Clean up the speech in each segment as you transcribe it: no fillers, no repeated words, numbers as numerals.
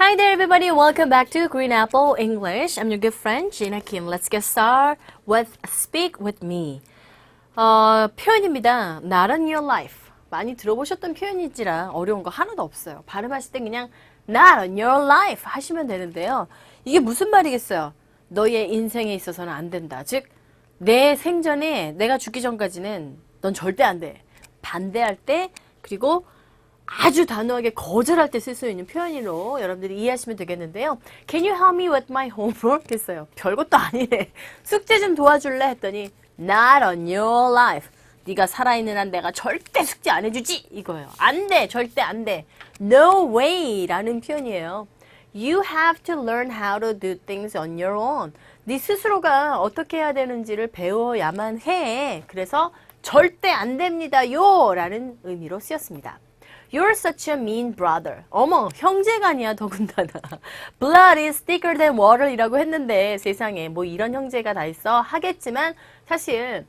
Hi there, everybody. Welcome back to Green Apple English. I'm your good friend, Gina Kim. Let's get started with Speak With Me. 표현입니다. Not on your life. 많이 들어보셨던 표현이지라 어려운 거 하나도 없어요. 발음하실 때 그냥 Not on your life 하시면 되는데요. 이게 무슨 말이겠어요? 너의 인생에 있어서는 안 된다. 즉, 내 생전에 내가 죽기 전까지는 넌 절대 안 돼. 반대할 때, 그리고 아주 단호하게 거절할 때 쓸 수 있는 표현으로 여러분들이 이해하시면 되겠는데요. Can you help me with my homework? 했어요. 별것도 아니네. 숙제 좀 도와줄래? 했더니 Not on your life. 네가 살아있는 한 내가 절대 숙제 안 해주지? 이거예요. 안 돼. 절대 안 돼. No way 라는 표현이에요. You have to learn how to do things on your own. 네 스스로가 어떻게 해야 되는지를 배워야만 해. 그래서 절대 안 됩니다요 라는 의미로 쓰였습니다. You're such a mean brother. 어머, 형제가 아니야, 더군다나. Blood is thicker than water 이라고 했는데 세상에 뭐 이런 형제가 다 있어 하겠지만 사실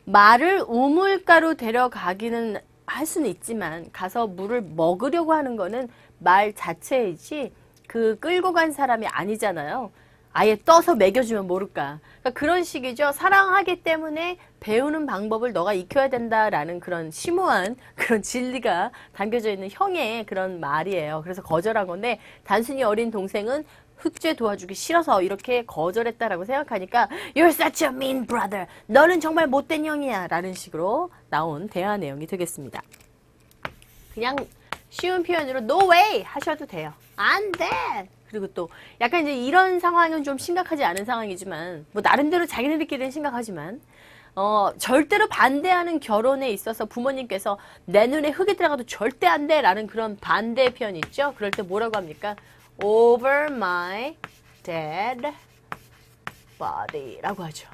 말을 우물가로 데려가기는 할 수는 있지만 가서 물을 먹으려고 하는 거는 말 자체이지 그 끌고 간 사람이 아니잖아요. 아예 떠서 먹여주면 모를까. 그러니까 그런 식이죠. 사랑하기 때문에 배우는 방법을 너가 익혀야 된다라는 그런 심오한 그런 진리가 담겨져 있는 형의 그런 말이에요. 그래서 거절한 건데 단순히 어린 동생은 흑죄 도와주기 싫어서 이렇게 거절했다라고 생각하니까 You're such a mean brother. 너는 정말 못된 형이야. 라는 식으로 나온 대화 내용이 되겠습니다. 그냥 쉬운 표현으로 No way 하셔도 돼요. 안 돼. 그리고 또 약간 이제 이런 상황은 좀 심각하지 않은 상황이지만 뭐 나름대로 자기네들끼리는 심각하지만 절대로 반대하는 결혼에 있어서 부모님께서 내 눈에 흙이 들어가도 절대 안 돼 라는 그런 반대 표현 있죠. 그럴 때 뭐라고 합니까? Over my dead body 라고 하죠.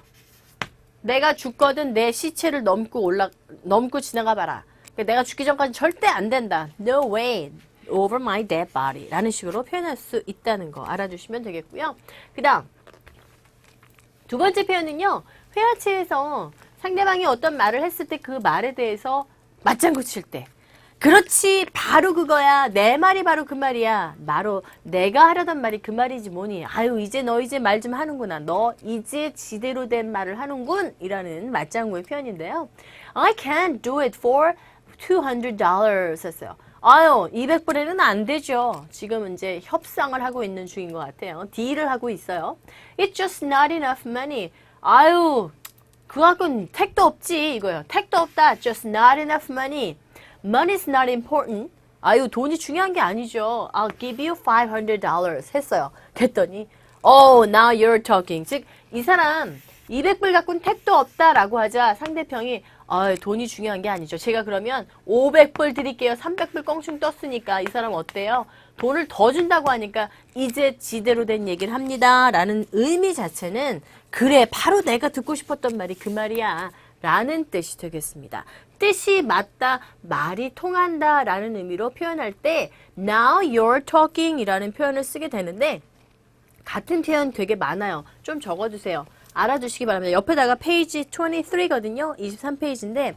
내가 죽거든 내 시체를 넘고 지나가 봐라. 내가 죽기 전까지 절대 안 된다. No way. Over my dead body 라는 식으로 표현할 수 있다는 거 알아주시면 되겠고요. 그 다음 두 번째 표현은요. 회화체에서 상대방이 어떤 말을 했을 때 그 말에 대해서 맞장구 칠 때 그렇지 바로 그거야. 내 말이 바로 그 말이야. 바로 내가 하려던 말이 그 말이지 뭐니. 아유 이제 너 이제 말 좀 하는구나. 너 이제 지대로 된 말을 하는군 이라는 맞장구의 표현인데요. I can't do it for $200 했어요. 아유, 200불에는 안 되죠. 지금 이제 협상을 하고 있는 중인 것 같아요. 딜을 하고 있어요. It's just not enough money. 아유, 그 갖고는 택도 없지, 이거요. 택도 없다. Just not enough money. Money's not important. 아유, 돈이 중요한 게 아니죠. I'll give you $500 했어요. 그랬더니, Oh, now you're talking. 즉, 이 사람 200불 갖고는 택도 없다라고 하자 상대편이 돈이 중요한 게 아니죠. 제가 그러면 500불 드릴게요. 300불 껑충 떴으니까 이 사람 어때요? 돈을 더 준다고 하니까 이제 지대로 된 얘기를 합니다. 라는 의미 자체는 그래 바로 내가 듣고 싶었던 말이 그 말이야. 라는 뜻이 되겠습니다. 뜻이 맞다, 말이 통한다 라는 의미로 표현할 때 Now you're talking 이라는 표현을 쓰게 되는데 같은 표현 되게 많아요. 좀 적어두세요. 알아두시기 바랍니다. 옆에다가 페이지 23거든요. 23페이지인데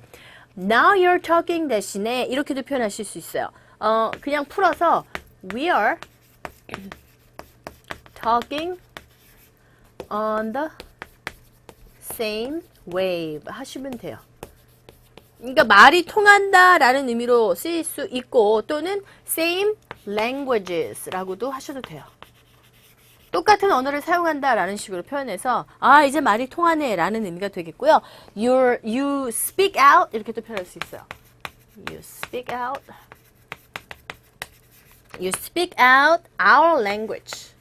Now you're talking 대신에 이렇게도 표현하실 수 있어요. 그냥 풀어서 We are talking on the same wave 하시면 돼요. 그러니까 말이 통한다라는 의미로 쓰일 수 있고 또는 same languages라고도 하셔도 돼요. 똑같은 언어를 사용한다라는 식으로 표현해서 이제 말이 통하네 라는 의미가 되겠고요. You speak out 이렇게 또 표현할 수 있어요. You speak out. You speak out our language.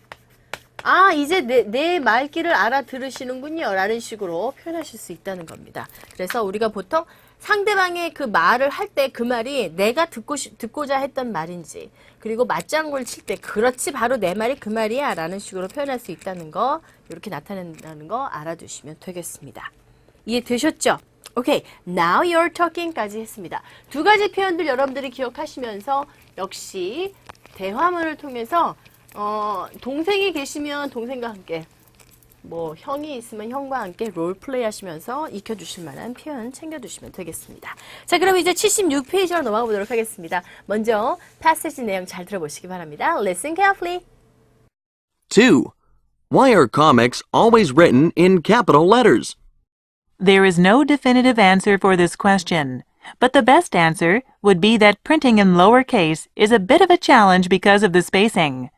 이제 내 말귀를 알아들으시는군요 라는 식으로 표현하실 수 있다는 겁니다. 그래서 우리가 보통 상대방의 그 말을 할 때 그 말이 내가 듣고자 했던 말인지 그리고 맞장구를 칠 때 그렇지 바로 내 말이 그 말이야 라는 식으로 표현할 수 있다는 거 이렇게 나타낸다는 거 알아두시면 되겠습니다. 이해되셨죠? 오케이, now you're talking까지 했습니다. 두 가지 표현들 여러분들이 기억하시면서 역시 대화문을 통해서 동생이 계시면 동생과 함께 뭐 형이 있으면 형과 함께 롤플레이 하시면서 익혀주실 만한 표현 챙겨두시면 되겠습니다. 자, 그럼 이제 76페이지로 넘어가 보도록 하겠습니다. 먼저 패시지 내용 잘 들어보시기 바랍니다. Listen carefully. 2. Why are comics always written in capital letters? There is no definitive answer for this question, but the best answer would be that printing in lowercase is a bit of a challenge because of the spacing.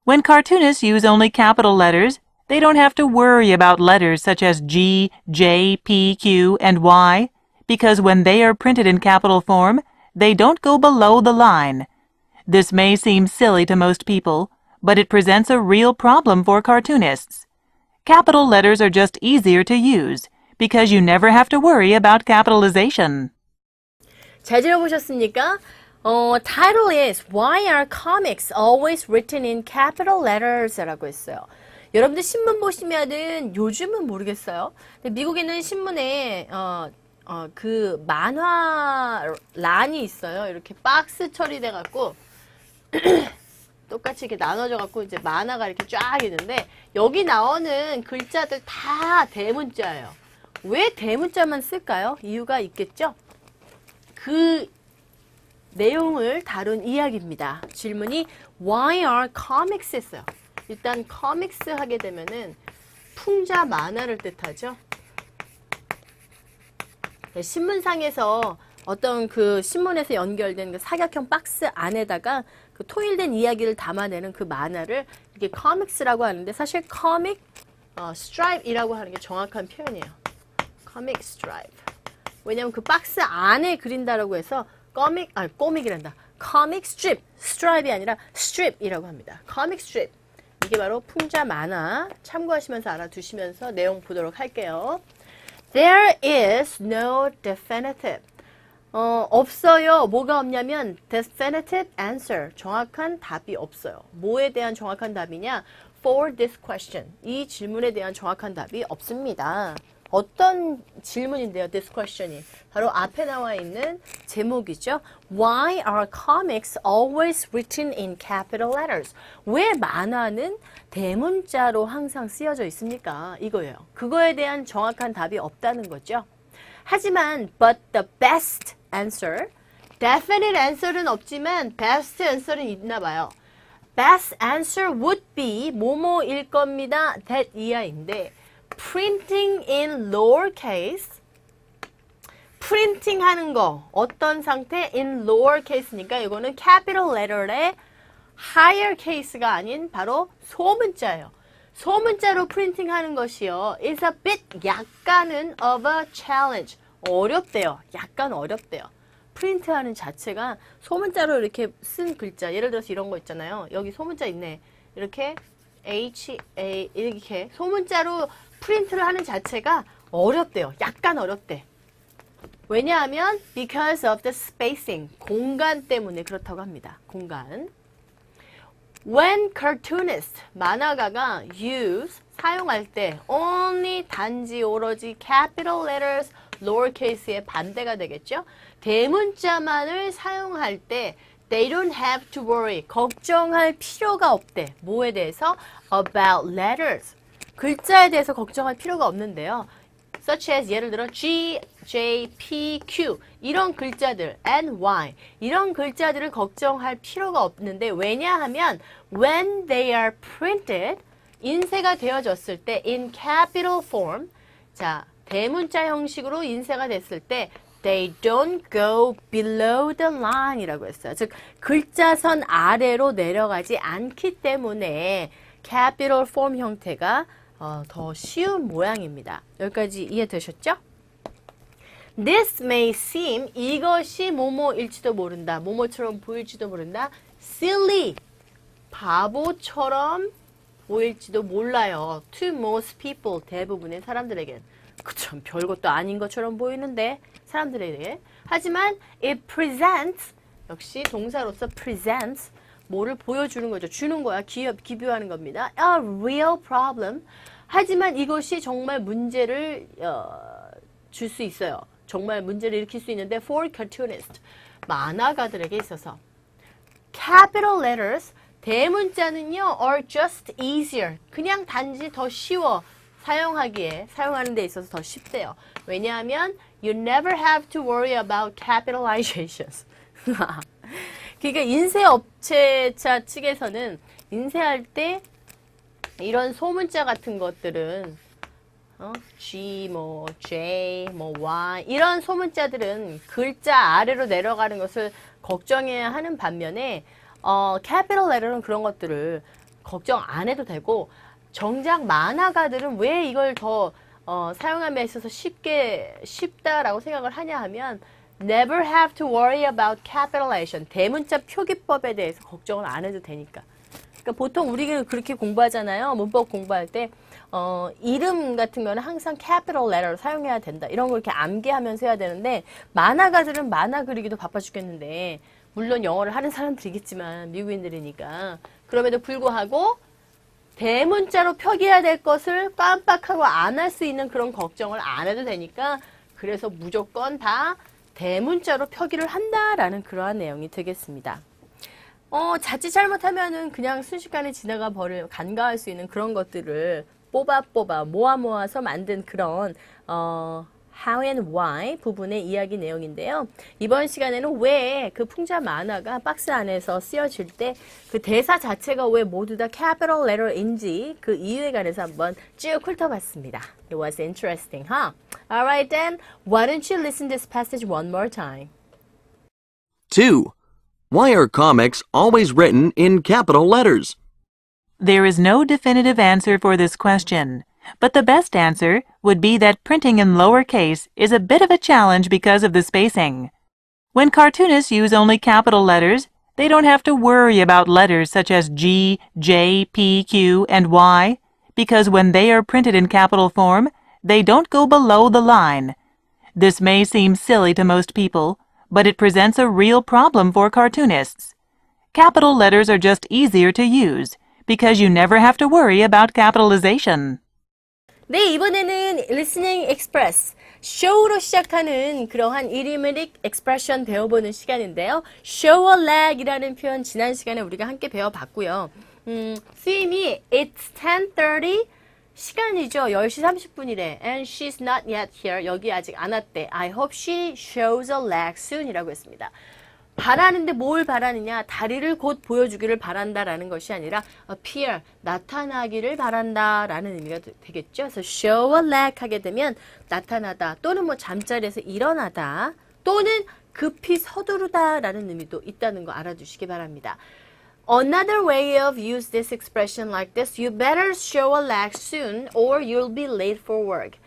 When cartoonists use only capital letters, they don't have to worry about letters such as G, J, P, Q, and Y, because when they are printed in capital form, they don't go below the line. This may seem silly to most people, but it presents a real problem for cartoonists. Capital letters are just easier to use, because you never have to worry about capitalization. 잘 들어보셨습니까? Title is Why are comics always written in capital letters? 라고 했어요. 여러분들 신문 보시면은 요즘은 모르겠어요. 근데 미국에는 신문에 그 만화 란이 있어요. 이렇게 박스 처리돼 갖고 똑같이 이렇게 나눠져 갖고 이제 만화가 이렇게 쫙 있는데 여기 나오는 글자들 다 대문자예요. 왜 대문자만 쓸까요? 이유가 있겠죠? 그 내용을 다룬 이야기입니다. 질문이 Why are comics? 했어요. 일단 comics 하게 되면은 풍자 만화를 뜻하죠. 네, 신문상에서 어떤 그 신문에서 연결된 그 사각형 박스 안에다가 그 통일된 이야기를 담아내는 그 만화를 이게 comics라고 하는데 사실 comic stripe이라고 하는 게 정확한 표현이에요. comic stripe. 왜냐면 그 박스 안에 그린다라고 해서 코믹이란다. comic strip, stripe이 아니라 strip이라고 합니다. comic strip. 이게 바로 풍자 만화. 참고하시면서 알아두시면서 내용 보도록 할게요. There is no definitive. 없어요. 뭐가 없냐면 definitive answer. 정확한 답이 없어요. 뭐에 대한 정확한 답이냐? For this question. 이 질문에 대한 정확한 답이 없습니다. 어떤 질문인데요, this question이? 바로 앞에 나와 있는 제목이죠. Why are comics always written in capital letters? 왜 만화는 대문자로 항상 쓰여져 있습니까? 이거예요. 그거에 대한 정확한 답이 없다는 거죠. 하지만, but the best answer, definite answer는 없지만 best answer는 있나 봐요. Best answer would be 뭐뭐일 겁니다. that 이하인데 printing in lowercase, 프린팅 하는 거 어떤 상태? in lowercase니까 이거는 capital letter의 higher case가 아닌 바로 소문자예요. 소문자로 프린팅 하는 것이요. is a bit 약간은 of a challenge. 어렵대요. 약간 어렵대요. 프린트하는 자체가 소문자로 이렇게 쓴 글자 예를 들어서 이런 거 있잖아요. 여기 소문자 있네. 이렇게 HA 이렇게 소문자로 프린트를 하는 자체가 어렵대요. 약간 어렵대. 왜냐하면 because of the spacing, 공간 때문에 그렇다고 합니다. 공간. When cartoonists, 만화가가 use, 사용할 때 only, 단지, 오로지 capital letters, lowercase의 반대가 되겠죠. 대문자만을 사용할 때 they don't have to worry, 걱정할 필요가 없대. 뭐에 대해서? About letters. 글자에 대해서 걱정할 필요가 없는데요. Such as 예를 들어 G, J, P, Q 이런 글자들 and Y 이런 글자들을 걱정할 필요가 없는데 왜냐하면 when they are printed 인쇄가 되어졌을 때 in capital form 자 대문자 형식으로 인쇄가 됐을 때 they don't go below the line 이라고 했어요. 즉 글자선 아래로 내려가지 않기 때문에 capital form 형태가 더 쉬운 모양입니다. 여기까지 이해되셨죠? This may seem 이것이 뭐뭐일지도 모른다. 뭐뭐처럼 보일지도 모른다. Silly 바보처럼 보일지도 몰라요. To most people 대부분의 사람들에겐 그쵸 별것도 아닌 것처럼 보이는데 사람들에게 하지만 it presents 역시 동사로서 presents 뭐를 보여주는 거죠. 주는 거야. 기부하는 겁니다. A real problem. 하지만 이것이 정말 문제를 줄 수 있어요. 정말 문제를 일으킬 수 있는데 for cartoonists. 만화가들에게 있어서 capital letters 대문자는요 are just easier. 그냥 단지 더 쉬워. 사용하는 데 있어서 더 쉽대요. 왜냐하면 you never have to worry about capitalizations. 그러니까 인쇄업체차 측에서는 인쇄할 때 이런 소문자 같은 것들은 G, J, Y 이런 소문자들은 글자 아래로 내려가는 것을 걱정해야 하는 반면에 capital letter는 그런 것들을 걱정 안 해도 되고 정작 만화가들은 왜 이걸 더 사용함에 있어서 쉽다라고 생각을 하냐 하면 never have to worry about capitalization 대문자 표기법에 대해서 걱정을 안 해도 되니까. 그러니까 보통 우리가 그렇게 공부하잖아요. 문법 공부할 때 이름 같은 거는 항상 capital letter로 사용해야 된다. 이런 걸 이렇게 암기하면서 해야 되는데 만화가들은 만화 그리기도 바빠 죽겠는데 물론 영어를 하는 사람들이겠지만 미국인들이니까 그럼에도 불구하고 대문자로 표기해야 될 것을 깜빡하고 안 할 수 있는 그런 걱정을 안 해도 되니까 그래서 무조건 다 대문자로 표기를 한다라는 그러한 내용이 되겠습니다. 자칫 잘못하면은 그냥 순식간에 지나가 버릴 간과할 수 있는 그런 것들을 뽑아 모아서 만든 그런 how and why 부분의 이야기 내용인데요. 이번 시간에는 왜 그 풍자 만화가 박스 안에서 쓰여질 때 그 대사 자체가 왜 모두 다 capital letter인지 그 이유에 관해서 한번 쭉 훑어봤습니다. It was interesting, huh? Alright then, why don't you listen this passage one more time? 2. Why are comics always written in capital letters? There is no definitive answer for this question, but the best answer would be that printing in lowercase is a bit of a challenge because of the spacing. When cartoonists use only capital letters, they don't have to worry about letters such as G, J, P, Q, and Y, because when they are printed in capital form, they don't go below the line. This may seem silly to most people, but it presents a real problem for cartoonists. Capital letters are just easier to use, because you never have to worry about capitalization. 네, 이번에는 listening express, show로 시작하는 그러한 idiomatic expression 배워보는 시간인데요. show a leg이라는 표현 지난 시간에 우리가 함께 배워봤고요. 수임이 it's 10:30 시간이죠. 10시 30분이래. And she's not yet here. 여기 아직 안 왔대. I hope she shows a leg soon 이라고 했습니다. 바라는데 뭘 바라느냐? 다리를 곧 보여주기를 바란다라는 것이 아니라 appear, 나타나기를 바란다라는 의미가 되겠죠. 그래서 show a leg 하게 되면 나타나다 또는 뭐 잠자리에서 일어나다 또는 급히 서두르다라는 의미도 있다는 거 알아두시기 바랍니다. Another way of use this expression like this, you better show a leg soon or you'll be late for work.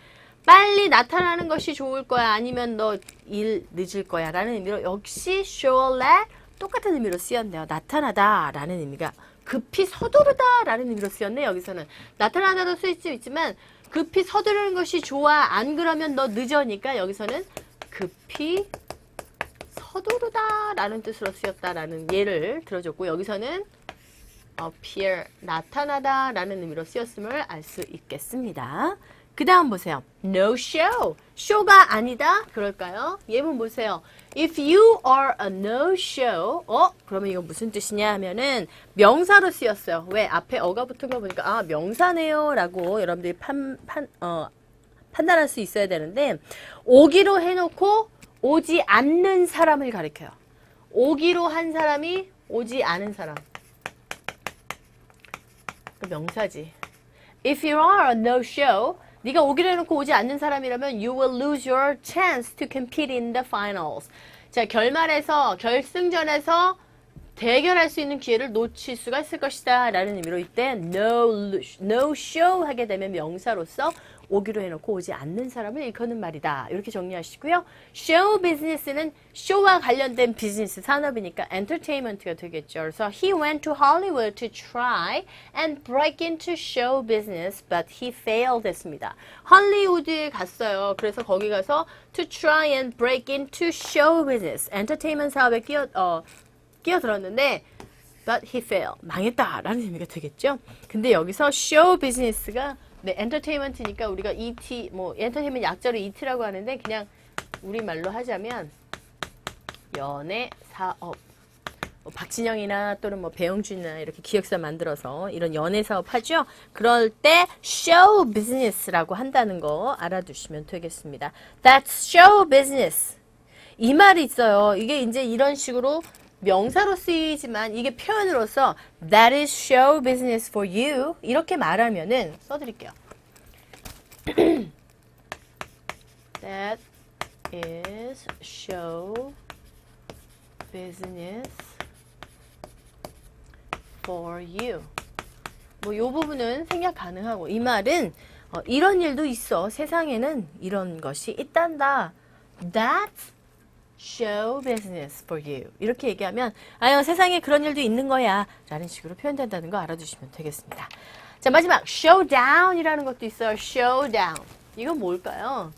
빨리 나타나는 것이 좋을 거야 아니면 너 일 늦을 거야 라는 의미로 역시 show a leg 똑같은 의미로 쓰였네요. 나타나다 라는 의미가 급히 서두르다 라는 의미로 쓰였네. 여기서는 나타나다도 쓸 수 있지만 급히 서두르는 것이 좋아 안 그러면 너 늦으니까 여기서는 급히 서두르다 라는 뜻으로 쓰였다라는 예를 들어줬고 여기서는 appear 나타나다 라는 의미로 쓰였음을 알 수 있겠습니다. 그 다음 보세요. No show. show가 아니다. 그럴까요? 예문 보세요. If you are a no show. 그러면 이거 무슨 뜻이냐 하면은 명사로 쓰였어요. 왜? 앞에 어가 붙은 거 보니까 명사네요. 라고 여러분들이 판단할 수 있어야 되는데 오기로 해놓고 오지 않는 사람을 가리켜요. 오기로 한 사람이 오지 않은 사람. 그 명사지. If you are a no show. 네가 오기로 해놓고 오지 않는 사람이라면 you will lose your chance to compete in the finals. 자, 결승전에서 대결할 수 있는 기회를 놓칠 수가 있을 것이다 라는 의미로 이때 no show 하게 되면 명사로서 오기로 해놓고 오지 않는 사람을 일컫는 말이다. 이렇게 정리하시고요. show business는 show와 관련된 비즈니스 산업이니까 entertainment가 되겠죠. 그래서 he went to Hollywood to try and break into show business, but he failed 했습니다. 할리우드에 갔어요. 그래서 거기 가서 to try and break into show business, entertainment 사업에 끼어들었는데 but he failed. 망했다라는 의미가 되겠죠. 근데 여기서 show business가 네, 엔터테인먼트니까 우리가 ET, 엔터테인먼트 약자로 ET라고 하는데 그냥 우리말로 하자면 연예 사업. 박진영이나 또는 배영준이나 이렇게 기획사 만들어서 이런 연예 사업 하죠. 그럴 때 show business라고 한다는 거 알아두시면 되겠습니다. That's show business. 이 말이 있어요. 이게 이제 이런 식으로 명사로 쓰이지만 이게 표현으로서 that is show business for you 이렇게 말하면은 써드릴게요. That is show business for you. 뭐 요 부분은 생략 가능하고 이 말은 이런 일도 있어. 세상에는 이런 것이 있단다. That's show business for you. 이렇게 얘기하면 아유 세상에 그런 일도 있는 거야 라는 식으로 표현된다는 거 알아두시면 되겠습니다. 자 마지막 showdown이라는 것도 있어요. showdown. 이건 뭘까요?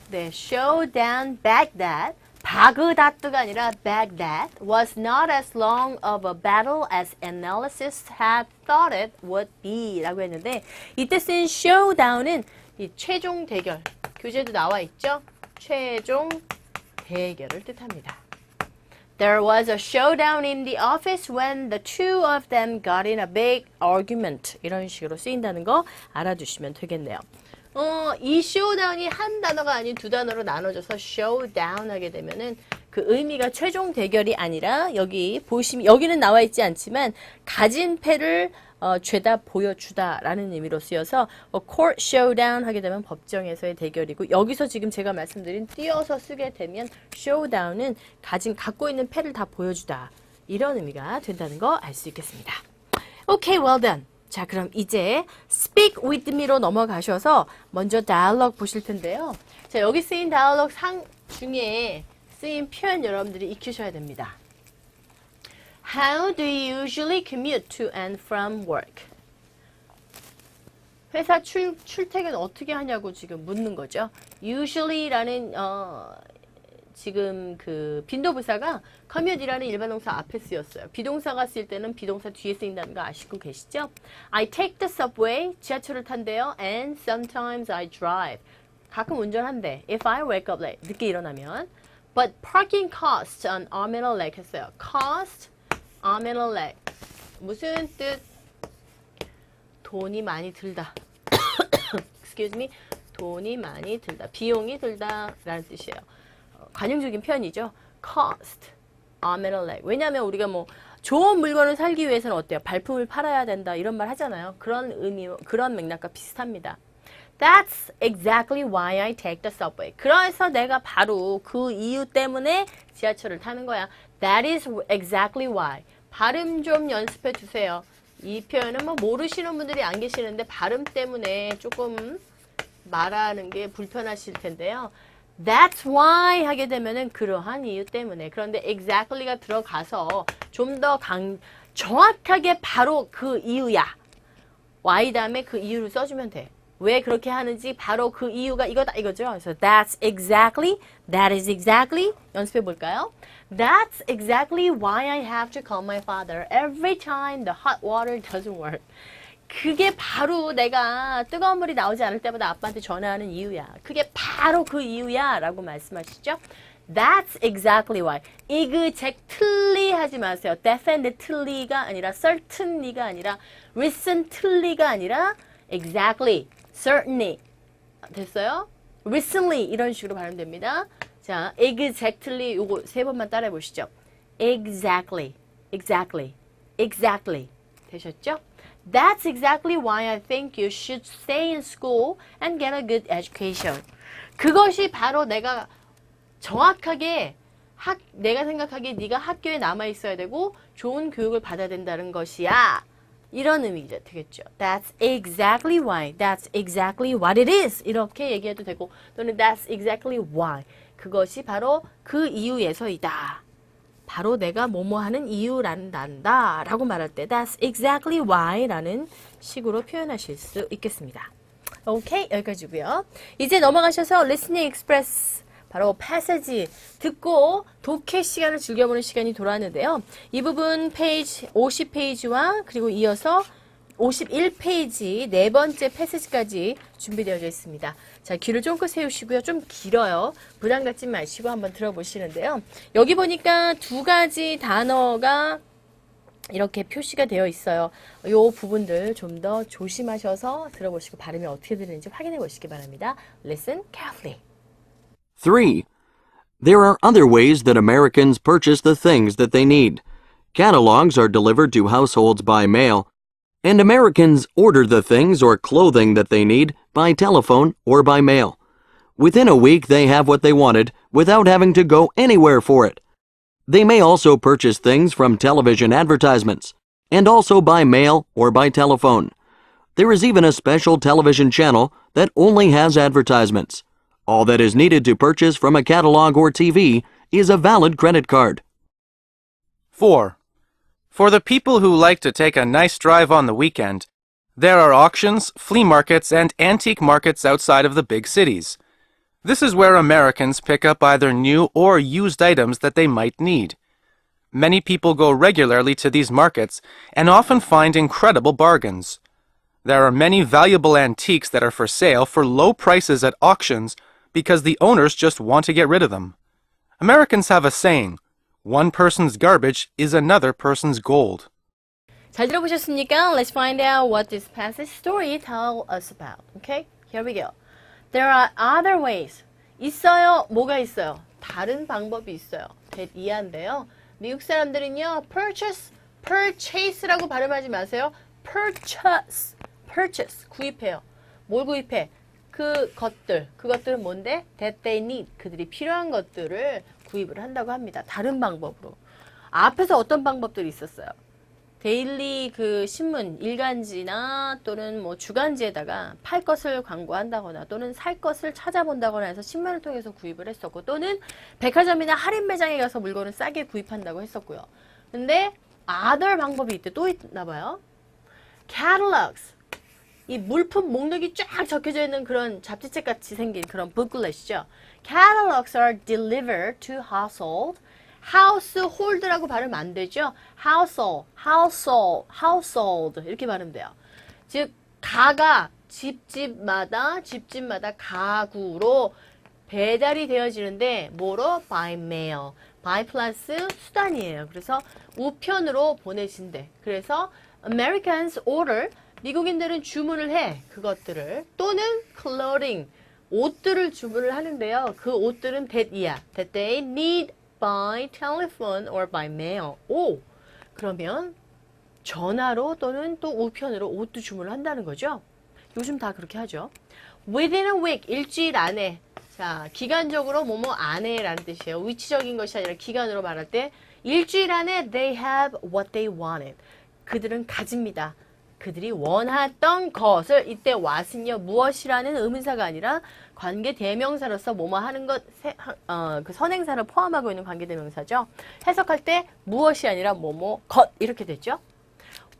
네, showdown Baghdad. 바그다드가 아니라 Baghdad was not as long of a battle as analysts had thought it would be 라고 했는데 이때 쓴 showdown은 이 최종 대결 교재도 나와 있죠? 최종 대결을 뜻합니다. There was a showdown in the office when the two of them got in a big argument 이런 식으로 쓰인다는 거 알아두시면 되겠네요. 이 showdown이 한 단어가 아닌 두 단어로 나눠져서 showdown 하게 되면은 그 의미가 최종 대결이 아니라 여기 보시면 여기는 나와 있지 않지만 가진 패를 죄다 보여주다 라는 의미로 쓰여서 court showdown 하게 되면 법정에서의 대결이고 여기서 지금 제가 말씀드린 띄어서 쓰게 되면 showdown은 갖고 있는 패를 다 보여주다 이런 의미가 된다는 거 알 수 있겠습니다. Okay, well done. 자, 그럼 이제 speak with me로 넘어가셔서 먼저 dialogue 보실 텐데요. 자, 여기 쓰인 dialogue 상 중에 쓰인 표현 여러분들이 익히셔야 됩니다. How do you usually commute to and from work? 회사 출퇴근 어떻게 하냐고 지금 묻는 거죠. usually라는 지금 그 빈도부사가 commute이라는 일반 동사 앞에 쓰였어요. 비동사가 쓸 때는 비동사 뒤에 쓰인다는 거 아시고 계시죠? I take the subway, 지하철을 탄대요. And sometimes I drive. 가끔 운전한대. If I wake up late, 늦게 일어나면. But parking costs an arm and a leg 했어요. Cost, arm and a leg. 무슨 뜻? 돈이 많이 들다. Excuse me. 돈이 많이 들다. 비용이 들다 라는 뜻이에요. 관용적인 표현이죠. cost, arm and a leg. 왜냐하면 우리가 뭐 좋은 물건을 살기 위해서는 어때요? 발품을 팔아야 된다 이런 말 하잖아요. 그런 의미, 그런 맥락과 비슷합니다. That's exactly why I take the subway. 그래서 내가 바로 그 이유 때문에 지하철을 타는 거야. That is exactly why. 발음 좀 연습해 주세요. 이 표현은 뭐 모르시는 분들이 안 계시는데 발음 때문에 조금 말하는 게 불편하실 텐데요. That's why 하게 되면은 그러한 이유 때문에. 그런데 exactly가 들어가서 좀 더 정확하게 바로 그 이유야. why 다음에 그 이유를 써주면 돼. 왜 그렇게 하는지 바로 그 이유가 이거다 이거죠. 그래서 that's exactly, that is exactly 연습해 볼까요? That's exactly why I have to call my father every time the hot water doesn't work. 그게 바로 내가 뜨거운 물이 나오지 않을 때마다 아빠한테 전화하는 이유야. 그게 바로 그 이유야 라고 말씀하시죠. That's exactly why. exactly 하지 마세요. definitely가 아니라 certainly가 아니라 recently가 아니라 exactly, certainly. 됐어요? recently 이런 식으로 발음됩니다. 자, exactly 요거 세 번만 따라해 보시죠. exactly, exactly, exactly. 되셨죠? That's exactly why I think you should stay in school and get a good education. 그것이 바로 내가 정확하게 내가 생각하기에 네가 학교에 남아 있어야 되고 좋은 교육을 받아야 된다는 것이야. 이런 의미가 되겠죠. That's exactly why. That's exactly what it is. 이렇게 얘기해도 되고 또는 That's exactly why. 그것이 바로 그 이유에서이다. 바로 내가 뭐뭐 하는 이유란다 라고 말할 때 That's exactly why 라는 식으로 표현하실 수 있겠습니다. 오케이, 여기까지고요. 이제 넘어가셔서 Listening Express 바로 패세지 듣고 독해 시간을 즐겨보는 시간이 돌아왔는데요. 이 부분 페이지 50페이지와 그리고 이어서 51페이지 네 번째 패세지까지 준비되어 있습니다. 자, 귀를 쫑긋 세우시고요. 좀 길어요. 부담 갖지 마시고 한번 들어보시는데요. 여기 보니까 두 가지 단어가 이렇게 표시가 되어 있어요. 이 부분들 좀 더 조심하셔서 들어보시고 발음이 어떻게 들리는지 확인해 보시기 바랍니다. Listen carefully. 3. There are other ways that Americans purchase the things that they need. Catalogs are delivered to households by mail, and Americans order the things or clothing that they need by telephone or by mail. Within a week, they have what they wanted without having to go anywhere for it. They may also purchase things from television advertisements, and also by mail or by telephone. There is even a special television channel that only has advertisements. All that is needed to purchase from a catalog or TV is a valid credit card. 4. For the people who like to take a nice drive on the weekend, there are auctions, flea markets, and antique markets outside of the big cities. This is where Americans pick up either new or used items that they might need. Many people go regularly to these markets and often find incredible bargains. There are many valuable antiques that are for sale for low prices at auctions because the owners just want to get rid of them. Americans have a saying, one person's garbage is another person's gold. 잘 들어보셨습니까? Let's find out what this passage story tells us about. Okay? Here we go. There are other ways. 있어요. 뭐가 있어요? 다른 방법이 있어요. 이해한데요. 미국 사람들은요. purchase라고 발음하지 마세요. purchase. 구입해요. 뭘 구입해? 그것들은 뭔데? that they need. 그들이 필요한 것들을 구입을 한다고 합니다. 다른 방법으로. 앞에서 어떤 방법들이 있었어요? 데일리 신문, 일간지나 또는 뭐 주간지에다가 팔 것을 광고한다거나 또는 살 것을 찾아본다거나 해서 신문을 통해서 구입을 했었고 또는 백화점이나 할인 매장에 가서 물건을 싸게 구입한다고 했었고요. 근데 other 방법이 또 있나 봐요. catalogs. 이 물품 목록이 쫙 적혀져 있는 그런 잡지책 같이 생긴 그런 booklet이죠. Catalogs are delivered to household라고 발음 안 되죠. household 이렇게 발음돼요. 즉 집집마다 가구로 배달이 되어지는데 뭐로? by mail. by 플러스 수단이에요. 그래서 우편으로 보내진대. 그래서 Americans order 미국인들은 주문을 해. 그것들을. 또는 clothing. 옷들을 주문을 하는데요. 그 옷들은 that they need by telephone or by mail. 오! 그러면 전화로 또는 또 우편으로 옷도 주문을 한다는 거죠. 요즘 다 그렇게 하죠. Within a week. 일주일 안에. 자, 기간적으로 뭐뭐 안에라는 뜻이에요. 위치적인 것이 아니라 기간으로 말할 때 일주일 안에 they have what they wanted. 그들은 가집니다. 그들이 원했던 것을 이때 what은요 무엇이라는 의문사가 아니라 관계 대명사로서 뭐뭐 하는 것 그 선행사를 포함하고 있는 관계 대명사죠. 해석할 때 무엇이 아니라 뭐뭐 것 이렇게 됐죠.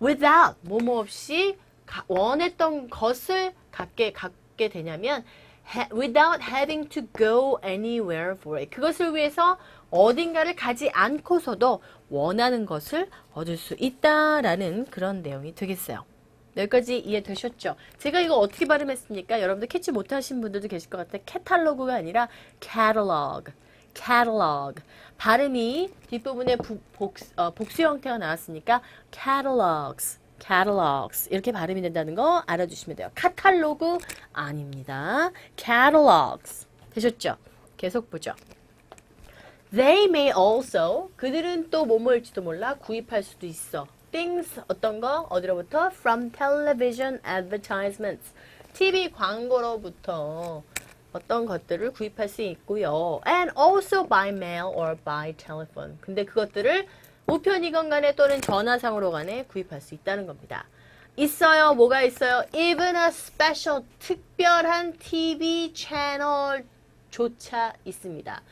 Without 뭐뭐 없이 원했던 것을 갖게 되냐면 without having to go anywhere for it. 그것을 위해서 어딘가를 가지 않고서도 원하는 것을 얻을 수 있다라는 그런 내용이 되겠어요. 여기까지 이해되셨죠? 제가 이거 어떻게 발음했습니까? 여러분들 캐치 못하신 분들도 계실 것 같아요. 캐탈로그가 아니라 catalog. 발음이 뒷부분에 복수 형태가 나왔으니까 catalogs 이렇게 발음이 된다는 거 알아주시면 돼요. 카탈로그 아닙니다. catalogs 되셨죠? 계속 보죠. They may also 그들은 또 뭐뭐일지도 몰라 구입할 수도 있어. things 어떤 거 어디로부터? from television advertisements TV 광고로부터 어떤 것들을 구입할 수 있고요. and also by mail or by telephone. 근데 그것들을 우편이건 간에 또는 전화상으로 간에 구입할 수 있다는 겁니다. 있어요. 뭐가 있어요? even a special 특별한 TV 채널조차 있습니다.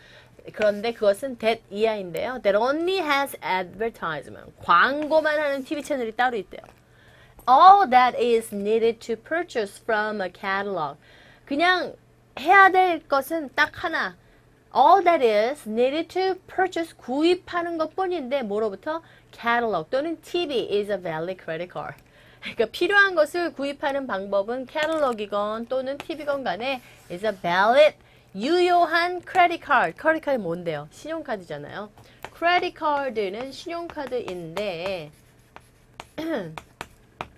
그런데 그것은 that 이하인데요. That only has advertisement. 광고만 하는 TV 채널이 따로 있대요. All that is needed to purchase from a catalog. 그냥 해야 될 것은 딱 하나. All that is needed to purchase. 구입하는 것뿐인데 뭐로부터? Catalog 또는 TV is a valid credit card. 그러니까 필요한 것을 구입하는 방법은 catalog이건 또는 TV건 간에 is a valid 유효한 크레딧 카드. 크레딧 카드 뭔데요? 신용카드잖아요. 크레딧 카드는 신용카드인데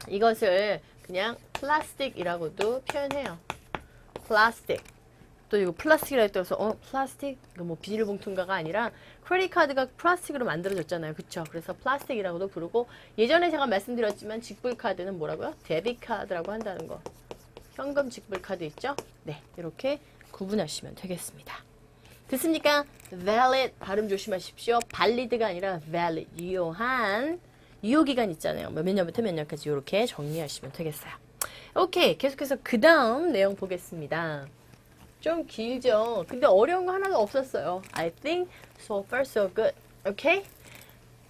이것을 그냥 플라스틱이라고도 표현해요. 플라스틱 또 이거 플라스틱이라 했다고 플라스틱? 이거 뭐 비닐봉투인가가 아니라 크레딧 카드가 플라스틱으로 만들어졌잖아요. 그쵸? 그래서 플라스틱이라고도 부르고 예전에 제가 말씀드렸지만 직불 카드는 뭐라고요? 데빗 카드라고 한다는 거. 현금 직불 카드 있죠? 네, 이렇게 구분하시면 되겠습니다. 됐습니까? valid 발음 조심하십시오. valid가 아니라 valid 유효한 유효기간 있잖아요. 몇 년부터 몇 년까지 이렇게 정리하시면 되겠어요. 오케이, 계속해서 그 다음 내용 보겠습니다. 좀 길죠? 근데 어려운 거 하나도 없었어요. I think so far so good. Okay?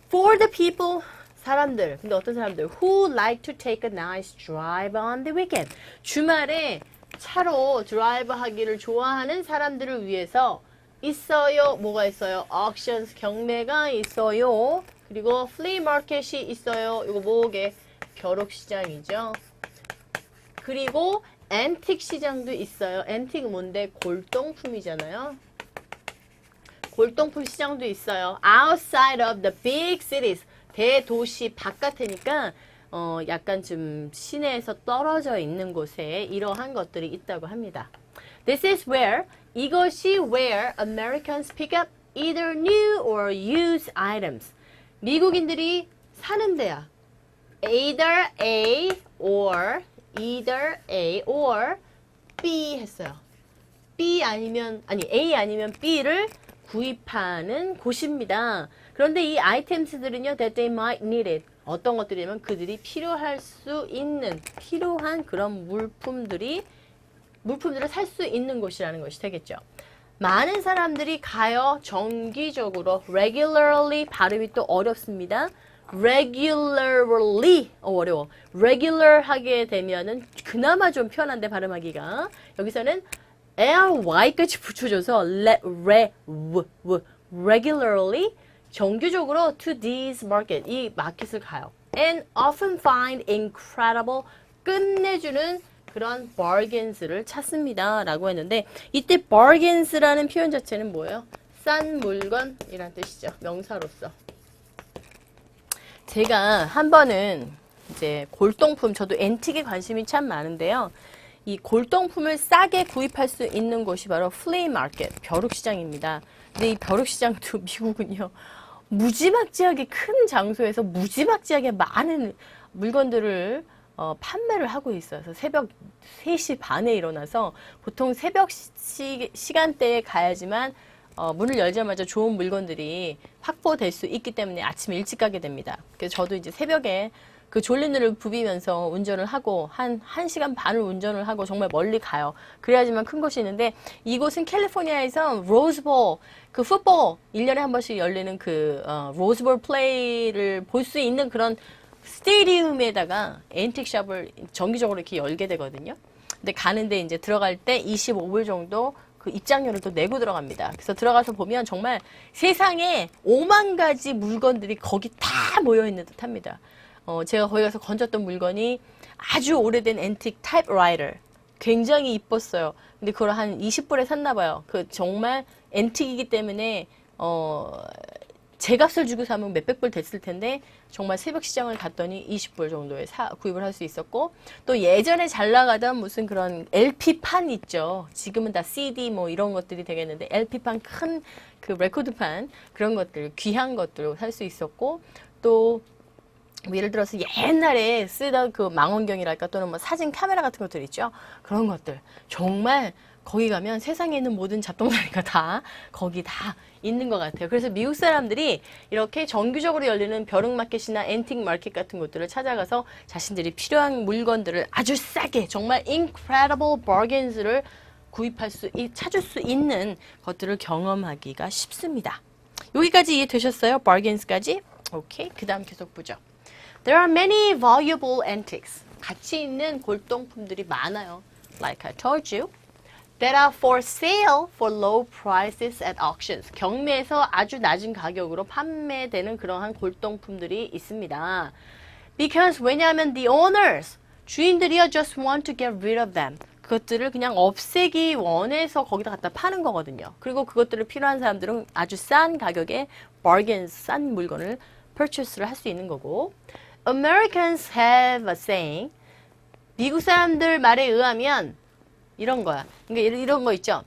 For the people, 사람들. 근데 어떤 사람들? Who like to take a nice drive on the weekend. 주말에 차로 드라이브 하기를 좋아하는 사람들을 위해서 있어요. 뭐가 있어요? auctions, 경매가 있어요. 그리고 flea market이 있어요. 이거 뭐게? 벼룩시장이죠. 그리고 앤틱 시장도 있어요. 앤틱은 뭔데? 골동품이잖아요. 골동품 시장도 있어요. Outside of the big cities. 대도시 바깥이니까 약간 좀 시내에서 떨어져 있는 곳에 이러한 것들이 있다고 합니다. This is where, 이것이 where Americans pick up either new or used items. 미국인들이 사는 데야. Either A or B 했어요. A 아니면 B를 구입하는 곳입니다. 그런데 이 아이템스들은요, that they might need it. 어떤 것들이냐면 그들이 필요한 그런 물품들을 살 수 있는 곳이라는 것이 되겠죠. 많은 사람들이 가요. 정기적으로 regularly 발음이 또 어렵습니다. regularly 어려워. regular 하게 되면은 그나마 좀 편한데 발음하기가 여기서는 ly까지 붙여줘서 regularly 정규적으로 to these market 이 마켓을 가요. and often find incredible 끝내주는 그런 bargains를 찾습니다 라고 했는데 이때 bargains라는 표현 자체는 뭐예요? 싼 물건이란 뜻이죠. 명사로서. 제가 한 번은 이제 골동품, 저도 앤틱에 관심이 참 많은데요. 이 골동품을 싸게 구입할 수 있는 곳이 바로 flea market, 벼룩시장입니다. 근데 이 벼룩시장도 미국은요, 무지막지하게 큰 장소에서 무지막지하게 많은 물건들을 판매를 하고 있어요. 그래서 새벽 3시 반에 일어나서 보통 새벽 시간대에 가야지만 문을 열자마자 좋은 물건들이 확보될 수 있기 때문에 아침에 일찍 가게 됩니다. 그래서 저도 이제 새벽에 그 졸린 눈을 부비면서 운전을 하고 한 1시간 반을 운전을 하고 정말 멀리 가요. 그래야지만 큰 곳이 있는데 이곳은 캘리포니아에서 로즈볼, 그 풋볼 1년에 한 번씩 열리는 그 로즈볼 플레이를 볼 수 있는 그런 스테디움에다가 앤틱샵을 정기적으로 이렇게 열게 되거든요. 근데 가는데 이제 들어갈 때 25불 정도 그 입장료를 또 내고 들어갑니다. 그래서 들어가서 보면 정말 세상에 5만 가지 물건들이 거기 다 모여 있는 듯 합니다. 제가 거기 가서 건졌던 물건이 아주 오래된 앤틱 타입라이터. 굉장히 이뻤어요. 근데 그걸 한 20불에 샀나 봐요. 그 정말 앤틱이기 때문에 제 값을 주고 사면 몇백 불 됐을 텐데 정말 새벽 시장을 갔더니 20불 정도에 구입을 할 수 있었고 또 예전에 잘 나가던 무슨 그런 LP판 있죠. 지금은 다 CD 뭐 이런 것들이 되겠는데 LP판 큰 그 레코드판 그런 것들 귀한 것들을 살 수 있었고 또 뭐 예를 들어서 옛날에 쓰던 그 망원경이랄까 또는 뭐 사진 카메라 같은 것들 있죠. 그런 것들 정말 거기 가면 세상에 있는 모든 잡동사니가 다 거기 다 있는 것 같아요. 그래서 미국 사람들이 이렇게 정기적으로 열리는 벼룩마켓이나 앤틱 마켓 같은 곳들을 찾아가서 자신들이 필요한 물건들을 아주 싸게 정말 incredible bargains를 찾을 수 있는 것들을 경험하기가 쉽습니다. 여기까지 이해되셨어요? bargains까지? 오케이. 그 다음 계속 보죠. There are many valuable antiques. 가치 있는 골동품들이 많아요. Like I told you. That are for sale for low prices at auctions. 경매에서 아주 낮은 가격으로 판매되는 그러한 골동품들이 있습니다. Because 왜냐하면 the owners, 주인들이요 just want to get rid of them. 그것들을 그냥 없애기 원해서 거기다 갖다 파는 거거든요. 그리고 그것들을 필요한 사람들은 아주 싼 가격에 bargains, 싼 물건을 purchase를 할 수 있는 거고. Americans have a saying. 미국 사람들 말에 의하면 이런 거야. 그러니까 이런 거 있죠.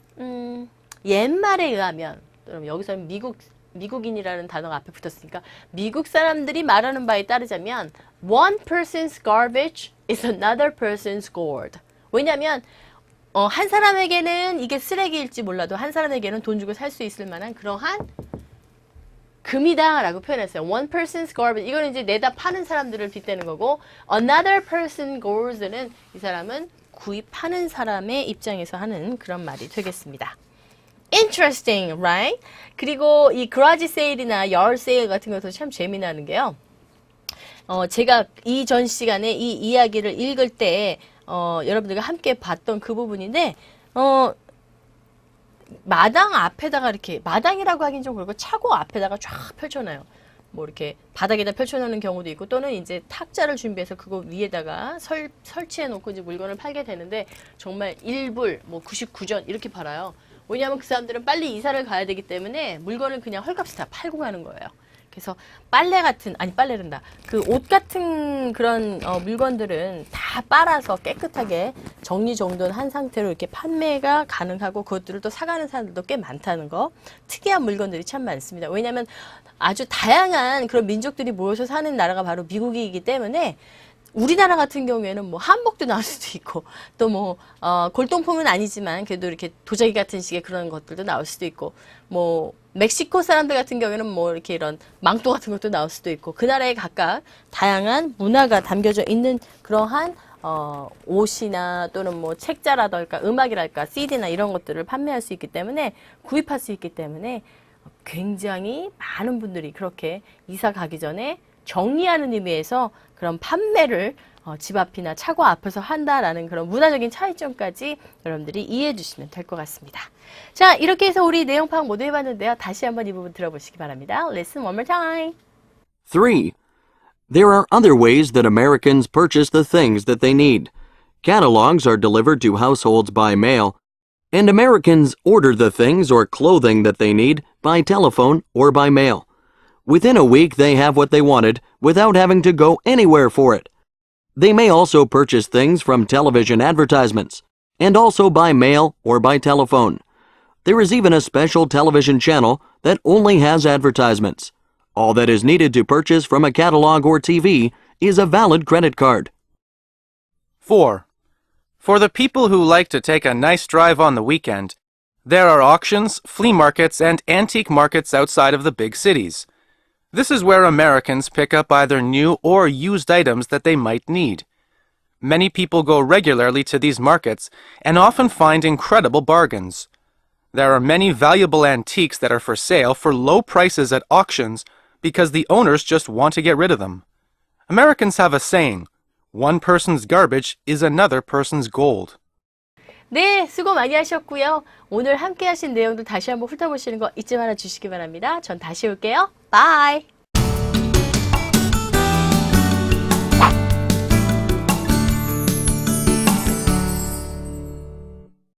옛말에 의하면, 여러분 여기서는 미국인이라는 단어가 앞에 붙었으니까 미국 사람들이 말하는 바에 따르자면 one person's garbage is another person's gold. 왜냐하면 한 사람에게는 이게 쓰레기일지 몰라도 한 사람에게는 돈 주고 살 수 있을 만한 그러한 금이다라고 표현했어요. One person's garbage. 이거는 이제 내다 파는 사람들을 빗대는 거고, another person's gold는 이 사람은 구입하는 사람의 입장에서 하는 그런 말이 되겠습니다. Interesting, right? 그리고 이 garage sale이나 yard sale 같은 것도 참 재미나는 게요. 제가 이전 시간에 이 이야기를 읽을 때 여러분들과 함께 봤던 그 부분인데, 마당 앞에다가 이렇게, 마당이라고 하긴 좀 그렇고 차고 앞에다가 쫙 펼쳐놔요. 뭐 이렇게 바닥에다 펼쳐놓는 경우도 있고, 또는 이제 탁자를 준비해서 그거 위에다가 설치해 놓고 이제 물건을 팔게 되는데, 정말 1불, 뭐 99전 이렇게 팔아요. 왜냐하면 그 사람들은 빨리 이사를 가야 되기 때문에 물건을 그냥 헐값에 다 팔고 가는 거예요. 그래서 빨래란다. 그 옷 같은 그런 물건들은 다 빨아서 깨끗하게 정리정돈한 상태로 이렇게 판매가 가능하고, 그것들을 또 사가는 사람들도 꽤 많다는 거. 특이한 물건들이 참 많습니다. 왜냐하면 아주 다양한 그런 민족들이 모여서 사는 나라가 바로 미국이기 때문에, 우리나라 같은 경우에는 뭐 한복도 나올 수도 있고, 또 뭐 골동품은 아니지만 그래도 이렇게 도자기 같은 식의 그런 것들도 나올 수도 있고, 뭐 멕시코 사람들 같은 경우에는 뭐 이렇게 이런 망토 같은 것도 나올 수도 있고, 그 나라에 각각 다양한 문화가 담겨져 있는 그러한 옷이나 또는 뭐 책자라든가 음악이랄까 CD나 이런 것들을 판매할 수 있기 때문에, 구입할 수 있기 때문에 굉장히 많은 분들이 그렇게 이사 가기 전에 정리하는 의미에서 그런 판매를 집 앞이나 차고 앞에서 한다라는 그런 문화적인 차이점까지 여러분들이 이해해 주시면 될 것 같습니다. 자, 이렇게 해서 우리 내용 파악 모두 해봤는데요. 다시 한번 이 부분 들어보시기 바랍니다. Listen one more time. 3. There are other ways that Americans purchase the things that they need. Catalogs are delivered to households by mail, and Americans order the things or clothing that they need by telephone or by mail. Within a week, they have what they wanted without having to go anywhere for it. They may also purchase things from television advertisements, and also by mail or by telephone. There is even a special television channel that only has advertisements. All that is needed to purchase from a catalog or TV is a valid credit card. 4. For the people who like to take a nice drive on the weekend, there are auctions, flea markets, and antique markets outside of the big cities. This is where Americans pick up either new or used items that they might need. Many people go regularly to these markets and often find incredible bargains. There are many valuable antiques that are for sale for low prices at auctions because the owners just want to get rid of them. Americans have a saying, one person's garbage is another person's gold. 네, 수고 많이 하셨고요. 오늘 함께 하신 내용들 다시 한번 훑어보시는 거 잊지 말아 주시기 바랍니다. 전 다시 올게요. 바이!